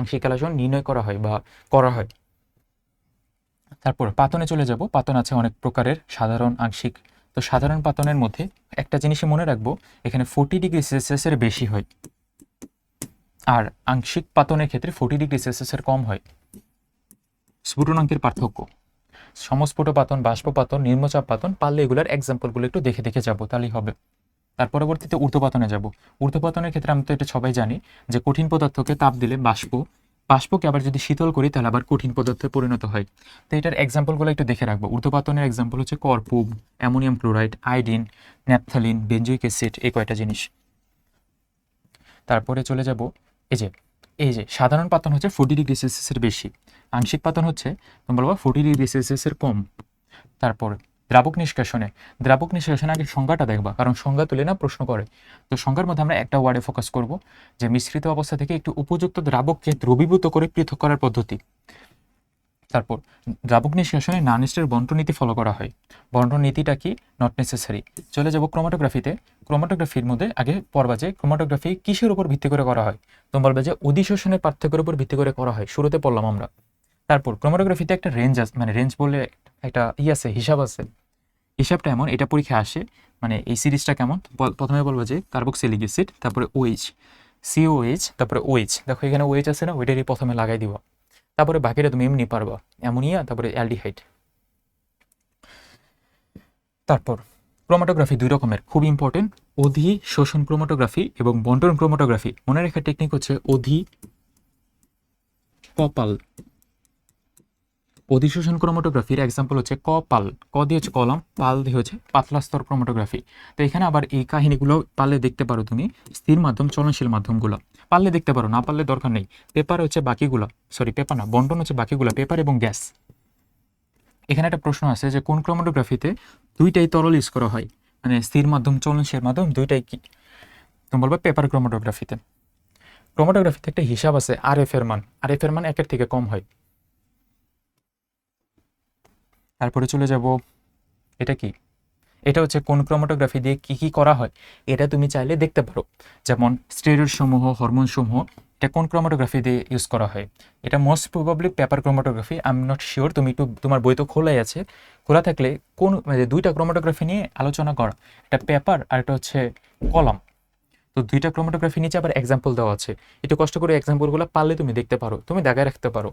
আংশিক ক্যালাসন নির্ণয় করা হয় বা করা হয়। তারপর পাতনে চলে যাব। পাতন আছে অনেক প্রকারের, সাধারণ, আংশিক। তো সাধারণ পাতনের মধ্যে একটা জিনিসই মনে রাখবো, এখানে 40°C এর বেশি হয়, আর আংশিক পাতনের ক্ষেত্রে 40°C এর কম হয়। স্ফুটনাঙ্কের পার্থক্য, সমস্ফুট পাতন, বাষ্পপাতন, নিম্নচাপ পাতন, পারলে এগুলোর এক্সাম্পলগুলো একটু দেখে দেখে যাবো, তাহলেই হবে। তার পরবর্তীতে ঊর্ধ্বপাতনে যাব। ঊর্ধ্বপাতনের ক্ষেত্রে আমরা তো এটা সবাই জানি যে কঠিন পদার্থকে তাপ দিলে বাষ্পকে আবার যদি শীতল করি তাহলে আবার কঠিন পদার্থে পরিণত হয়। তো এটার এক্সাম্পলগুলো একটু দেখে রাখবো। ঊর্ধ্বপাতনের এক্সাম্পল হচ্ছে কর্পুব, ammonium chloride, iodine, naphthalene, benzoic acid, এই কয়টা জিনিস। তারপরে চলে যাব এই যে সাধারণ পাতন হচ্ছে 40°C এর বেশি, আংশিক পাতন হচ্ছে তুমি বলবো 40°C এর কম। তারপর দ্রাবক নিষ্কাশনে আগে সংজ্ঞাটা দেখবা, কারণ সংজ্ঞা তুলে না প্রশ্ন করে। তো সংজ্ঞার মধ্যে আমরা একটা ওয়ার্ডে ফোকাস করব, যে মিশ্রিত অবস্থা থেকে একটু উপযুক্ত দ্রাবককে দ্রবীভূত করে পৃথক করার পদ্ধতি। তারপর দ্রাবক নিষ্কাশনে নানিস্টের বন্টন নীতি ফলো করা হয়। বন্টন নীতিটা কি? Not necessary. চলে যাব ক্রোমাটোগ্রাফিতে। ক্রোমাটোগ্রাফির মধ্যে আগে পড়বা যে ক্রোমাটোগ্রাফি কিসের উপর ভিত্তি করে করা হয়। তুমি বলবে যে অধিশোষণের পার্থক্যের উপর ভিত্তি করে করা হয়, শুরুতে পড়লাম আমরা। তারপর ক্রোমাটোগ্রাফিতে একটা রেঞ্জ আছে, মানে রেঞ্জ বলে একটা আছে, হিসাব আছে। হিসাবটা এমন, এটা পরীক্ষা আসে মানে এই সিরিজটা কেমন, প্রথমে বলবো যে কার্বক্সিলিক অ্যাসিড, তারপরে OH, COH, তারপরে OH, দেখো এখানে OH আছে না, ওইটারই প্রথমে লাগাই দিব, তারপরে বাকিটা তুমি এমনি পারবা, অ্যামোনিয়া, তারপরে অ্যালডিহাইড। তারপর ক্রোমাটোগ্রাফি দুই রকমের, খুব ইম্পর্টেন্ট, অধি শোষণ ক্রোমাটোগ্রাফি এবং বন্টন ক্রোমাটোগ্রাফি। মনে রাখার টেকনিক হচ্ছে অধি কপাল। অধিশোষণ ক্রোমাটোগ্রাফির এক্সাম্পল হচ্ছে কপাল, ক দিয়ে হচ্ছে কলম, পাল দিয়ে হচ্ছে পাতলা স্তর ক্রোমাটোগ্রাফি। তো এখানে আবার এই কাহিনীগুলো পারলে দেখতে পারো তুমি, স্থির মাধ্যম, চলনশীল মাধ্যমগুলো পারলে দেখতে পারো, না পারলে দরকার নেই। পেপার হচ্ছে বাকিগুলো, সরি পেপার না, বন্টন হচ্ছে বাকিগুলো, পেপার এবং গ্যাস। এখানে একটা প্রশ্ন আছে যে কোন ক্রোমাটোগ্রাফিতে দুইটাই তরল ইউজ করা হয়, মানে স্থির মাধ্যম, চলনশীল মাধ্যম দুইটাই কি, তুমি বলবে পেপার ক্রোমাটোগ্রাফিতে। ক্রোমাটোগ্রাফিতে একটা হিসাব আছে RF এর মান, RF এর মান 1-এর থেকে কম হয়। তারপরে চলে যাব, এটা কি, এটা হচ্ছে কোন ক্রোমাটোগ্রাফি দিয়ে কি কি করা হয়, এটা তুমি চাইলে দেখতে পারো। যেমন স্টেরয়েড সমূহ, হরমোন সমূহ, এটা কোন ক্রোমাটোগ্রাফি দিয়ে ইউজ করা হয়, এটা most probably paper chromatography, I am not sure. তুমি একটু তোমার বই তো খোলাই আছে, খোলা থাকলে কোন মানে দুইটা ক্রোমাটোগ্রাফি নিয়ে আলোচনা করা, এটা পেপার আর এটা হচ্ছে কলম। তো দুইটা ক্রোমাটোগ্রাফি নিচে আবার এক্সাম্পল দেওয়া আছে, একটু কষ্ট করে এক্সাম্পলগুলো পারলে তুমি দেখতে পারো, তুমি দাগায় রাখতে পারো।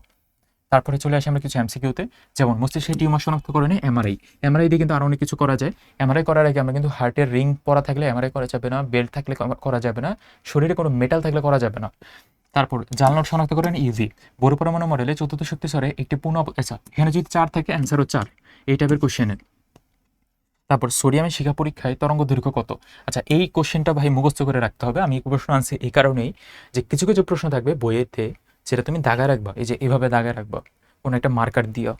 তারপরে চলে আসি আমরা কিছু MCQতে, যেমন মস্তিষ্কের টিউমার শনাক্তকরণে এমআরআই দিয়ে কিন্তু আরও অনেক কিছু করা যায়। এমআরআই করার আগে আমরা কিন্তু হার্টের রিং পরা থাকলে এমআরআই করা যাবে না, বেল্ট থাকলে করা যাবে না, শরীরে কোনো মেটাল থাকলে করা যাবে না। তারপর জালনোড শনাক্তকরণ ইজি, বড় পরমাণু মডেলে চতুর্থ শক্তি স্তরে একটি পূর্ণ আচ্ছা এখানে যদি 4 থাকে অ্যান্সারও 4, এই টাইপের কোশ্চেনের। তারপর সোডিয়ামের শিখা পরীক্ষায় তরঙ্গ দৈর্ঘ্য কত, আচ্ছা এই কোশ্চেনটা ভাই মুখস্থ করে রাখতে হবে। আমি এই প্রশ্ন আনছি এই কারণেই যে কিছু কিছু প্রশ্ন থাকবে বইয়েতে, সেটা তুমি দাগায় রাখবা, এই যে এভাবে দাগায় রাখবা, কোনো একটা মার্কার দিও,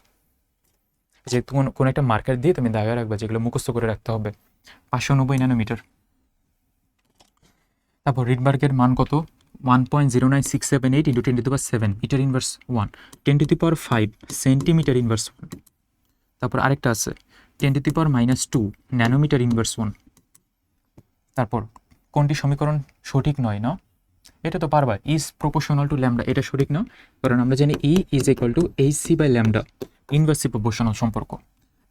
যে কোনো একটা মার্কার দিয়ে তুমি দাগায় রাখবা, যেগুলো মুখস্থ করে রাখতে হবে। 590 ন্যানোমিটার। তারপর রিডবার্গের মান কত, 1.09678 × 10⁻7 মিটার ইনভার্স 1, 10⁵ সেন্টিমিটার ইনভার্স 1। তারপর আরেকটা আছে 10⁻2 ন্যানোমিটার ইনভার্স 1। তারপর কোনটি সমীকরণ সঠিক নয় না, এটা তো পারবা, ইজ প্রপোর্শনাল টু ল্যামডা, এটা সঠিক না, কারণ আমরা জানি E = hc/λ, ইনভার্সলি প্রপোর্শনাল সম্পর্ক।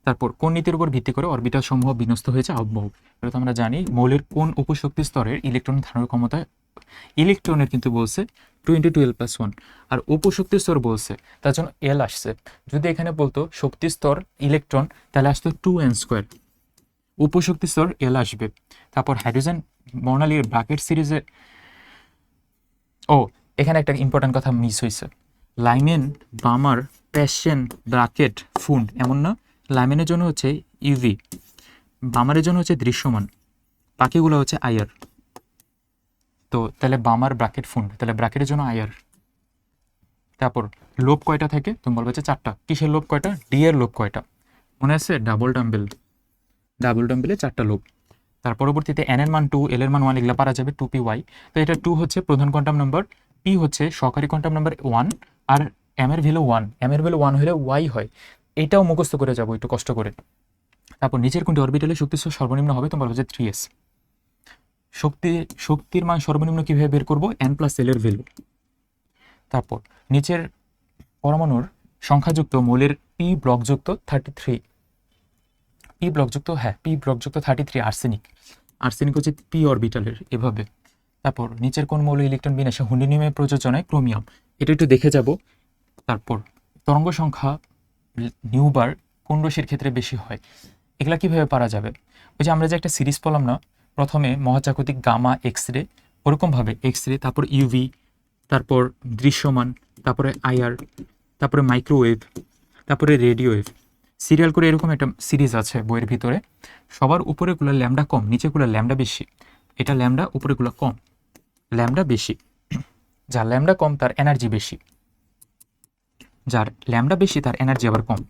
তারপর কোন নীতির উপর ভিত্তি করে অরবিটাল সমূহ বিন্যস্ত হয়েছে আবহ, এটা তো আমরা জানি। মৌলের কোন উপশক্তি স্তরের ইলেকট্রন ধারণের ক্ষমতা, ইলেকট্রনের কিন্তু বলছে 2 × 12+1, আর উপশক্তি স্তর বলছে, তার জন্য L আসছে। যদি এখানে বলতো শক্তি স্তর ইলেকট্রন, তাহলে আসতো 2n², উপশক্তি স্তর L আসবে। তারপর হাইড্রোজেন বর্ণালীর ব্র্যাকেট সিরিজে, ও এখানে একটা ইম্পর্টেন্ট কথা মিস হয়েছে, লাইমেন, বামার, প্যাশন, ব্র্যাকেট, ফুন্ড, এমন না, লাইমেনের জন্য হচ্ছে ইউভি, বামারের জন্য হচ্ছে দৃশ্যমান, বাকিগুলো হচ্ছে আইআর। তো তাহলে বামার, ব্র্যাকেট, ফুন্ড, তাহলে ব্র্যাকেটের জন্য আইআর। তারপর লোভ কয়টা থাকে, তুমি বলবে যে 4টা, কিসের লোভ কয়টা, ডি এর লোভ কয়টা, মনে আছে, ডাবল ডাম্বেলে 4টা লোভ। তার পরবর্তীতে এন এর মান 2, এল এর মান 1, এগুলো পারা যাবে 2p/y। তো এটা 2 হচ্ছে প্রধান কোয়ান্টাম নাম্বার, p হচ্ছে সহকারী কোয়ান্টাম নাম্বার 1, আর m এর ভ্যালু 1, m এর ভ্যালু 1 হলে y হয়, এটাও মুখস্থ করে যাবো একটু কষ্ট করে। তারপর নিচের কোনটি অরবিটালে শক্তি স্তর সর্বনিম্ন হবে, তোমরা বলবে যে 3s। শক্তির মান সর্বনিম্ন কিভাবে বের করব, n+l এর ভ্যালু। তারপর নিচের পরমাণুর সংখ্যাযুক্ত মৌলের p ব্লকযুক্ত 33, p ব্লকযুক্ত, হ্যাঁ p ব্লকযুক্ত 33 আর্সেনিক হচ্ছে p অরবিটালের, এভাবে। তারপর নিচের কোন মৌল ইলেকট্রন বিন্যাসে হুন্ডি নিয়মের প্রযোজনায় ক্রোমিয়াম, এটা একটু দেখে যাব। তারপর তরঙ্গ সংখ্যা নিউবার কোন রাশির ক্ষেত্রে বেশি হয়, এগুলা কিভাবে পারা যাবে, ওই যে আমরা যে একটা সিরিজ পড়লাম না, প্রথমে মহাজাগতিক গামা এক্স রে, ওরকমভাবে এক্স-রে, তারপর ইউভি, তারপর দৃশ্যমান, তারপরে আইআর, তারপরে মাইক্রোওয়েভ, তারপরে রেডিও ওয়েভ, সিরিয়াল করে এরকম একটা সিরিজ আছে বইয়ের ভিতরে। সবার উপরেগুলো ল্যামডা কম, নিচেগুলো ল্যামডা বেশি, এটা ল্যামডা, উপরেগুলো কম, ল্যামডা বেশি। যার ল্যামডা কম তার এনার্জি বেশি, যার ল্যামডা বেশি তার এনার্জি আবার কম,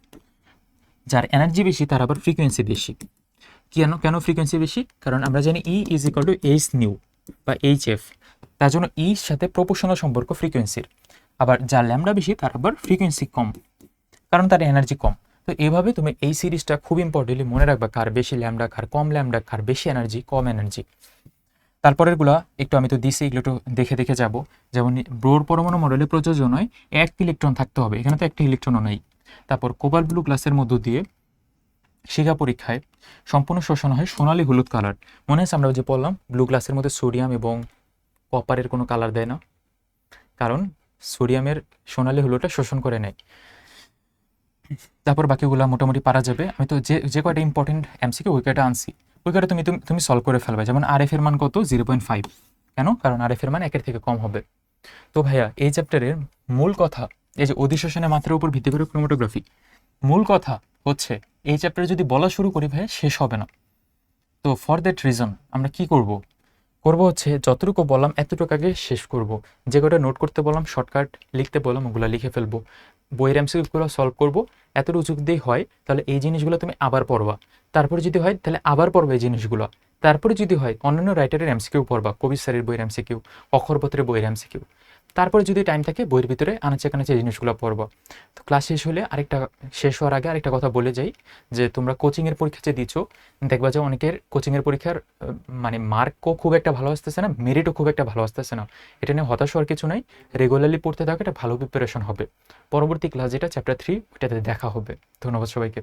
যার এনার্জি বেশি তার আবার ফ্রিকোয়েন্সি বেশি। কেন ফ্রিকোয়েন্সি বেশি, কারণ আমরা জানি E = h/nu বা hf, তার জন্য ইর সাথে প্রপোর্শনাল সম্পর্ক ফ্রিকোয়েন্সির। আবার যার ল্যামডা বেশি তার আবার ফ্রিকোয়েন্সি কম, কারণ তার এনার্জি কম। তো এভাবে তুমি এই সিরিজটা খুব ইম্পর্টেন্টলি মনে রাখবা, কার বেশি ল্যামডা, কার কম ল্যামডা, কার বেশি এনার্জি, কম এনার্জি। তারপরেরগুলা একটু আমি তো দিছি, এগুলো একটু দেখে দেখে যাব। যেমন ব্রোর পরমাণু মডেলে প্রযোজনায় 1 ইলেকট্রন থাকতে হবে, এখানে তো একটা ইলেকট্রনও নেই। তারপর কোবাল্ট ব্লু গ্লাসের মধ্য দিয়ে শিখা পরীক্ষায় সম্পূর্ণ শোষণ হয় সোনালী হলুদ কালার। মনে আছে আমরা যে পড়লাম ব্লু গ্লাসের মধ্যে সোডিয়াম এবং কপারের কোনো কালার দেয় না, কারণ সোডিয়ামের সোনালী হলুদটা শোষণ করে নেয়। তারপর বাকিগুলো মোটামুটি পারা যাবে। আমি তো যে যে কয়টা ইম্পর্টেন্ট এমসিকিউ ওই কয়টা আনছি, ওই কয়টা তুমি তুমি তুমি সলভ করে ফেলবে। যেমন আর এফ এর মান কত 0.5, কেন? কারণ আর এফ এর মান 1-এর থেকে কম হবে। তো ভাইয়া এই চ্যাপ্টারের মূল কথা, এই যে অধিশোষণের মাত্রার উপর ভিত্তি করে ক্রোমাটোগ্রাফি, মূল কথা হচ্ছে এই চ্যাপ্টারে যদি বলা শুরু করি ভাইয়া শেষ হবে না। তো ফর দ্যাট রিজন আমরা কি করব হচ্ছে যতটুকু বললাম এতটুকু আগে শেষ করব। যে কটা নোট করতে বললাম, শর্টকাট লিখতে বললাম, ওগুলো লিখে ফেলবো। বইয়ের এমসিকিউগুলো সলভ করব। এতটুকু যদি হয় তাহলে এই জিনিসগুলো তুমি আবার পড়বা, তারপরে যদি হয় তাহলে আবার পড়বে এই জিনিসগুলো, তারপরে যদি হয় অন্যান্য রাইটারের এমসিকিউ পড়বা, কবি স্যারের বইয়ের এমসিকিউ, অক্ষরপত্রের বইয়ের এমসিকিউ, তারপরে যদি টাইম থাকে বইয়ের ভিতরে আনাচে কানাচে এই জিনিসগুলো পড়বা। তো ক্লাস শেষ হলে শেষ হওয়ার আগে আরেকটা কথা বলে যাই, যে তোমরা কোচিংয়ের পরীক্ষা যে দিচ্ছ, দেখবা যে অনেকের কোচিংয়ের পরীক্ষার মানে মার্কও খুব একটা ভালো আসতেছে না, মেরিটও খুব একটা ভালো আসতেছে না। এটা নিয়ে হতাশ হওয়ার কিছু নাই, রেগুলারলি পড়তে থাকো, এটা ভালো প্রিপারেশন হবে। পরবর্তী ক্লাস যেটা চ্যাপ্টার 3 ওইটাতে দেখা হবে। ধন্যবাদ সবাইকে।